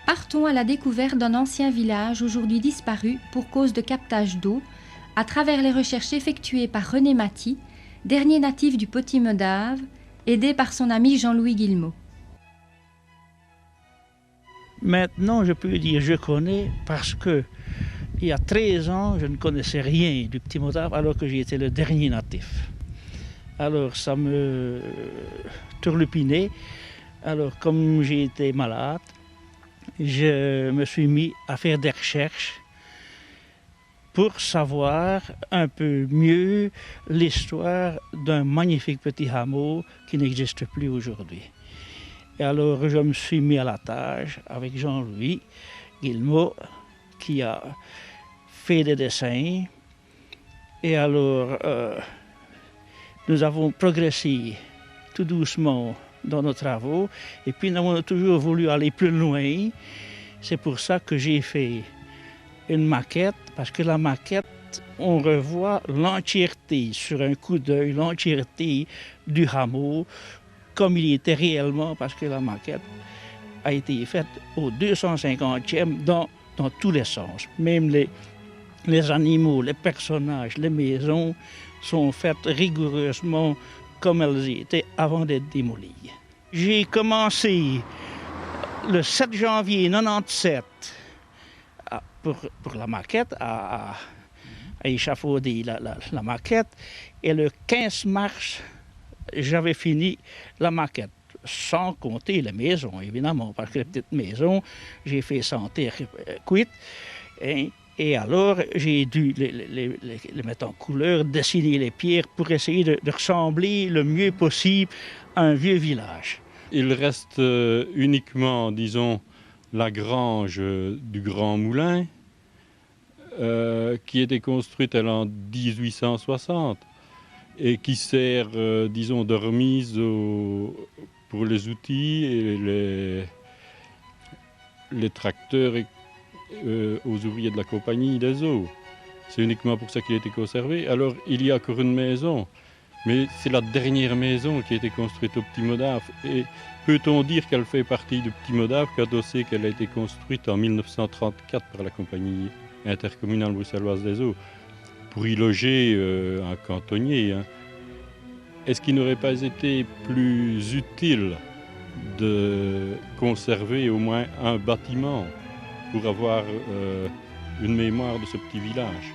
Partons à la découverte d'un ancien village aujourd'hui disparu pour cause de captage d'eau, à travers les recherches effectuées par René Maty, dernier natif du Petit-Medave, aidé par son ami Jean-Louis Guillemot. Maintenant, je peux dire je connais parce que il y a 13 ans, je ne connaissais rien du Petit-Medave alors que j'ai été le dernier natif. Alors ça me turlupinait. Alors comme j'ai été malade, je me suis mis à faire des recherches pour savoir un peu mieux l'histoire d'un magnifique petit hameau qui n'existe plus aujourd'hui. Et alors je me suis mis à la tâche avec Jean-Louis Guillemot qui a fait des dessins. Et alors nous avons progressé tout doucement dans nos travaux et puis nous avons toujours voulu aller plus loin. C'est pour ça que j'ai fait une maquette, parce que la maquette, on revoit l'entièreté, sur un coup d'œil, l'entièreté du hameau, comme il était réellement, parce que la maquette a été faite au 250e dans tous les sens. Même les animaux, les personnages, les maisons sont faites rigoureusement comme elles étaient avant d'être démolies. J'ai commencé le 7 janvier 1997 pour la maquette, à échafauder la maquette, et le 15 mars, j'avais fini la maquette, sans compter les maisons, évidemment, parce que les petites maisons, j'ai fait sentir cuite. Et alors, j'ai dû les mettre en couleur, dessiner les pierres pour essayer de ressembler le mieux possible à un vieux village. Il reste uniquement, disons, la grange du Grand Moulin, qui a été construite en 1860 et qui sert, disons, de remise pour les outils et les tracteurs aux ouvriers de la compagnie des eaux. C'est uniquement pour ça qu'il a été conservé. Alors, il y a encore une maison, mais c'est la dernière maison qui a été construite au Petit-Medave. Et peut-on dire qu'elle fait partie du Petit-Medave, quand on sait qu'elle a été construite en 1934 par la compagnie intercommunale bruxelloise des eaux, pour y loger un cantonnier, hein. Est-ce qu'il n'aurait pas été plus utile de conserver au moins un bâtiment pour avoir une mémoire de ce petit village ?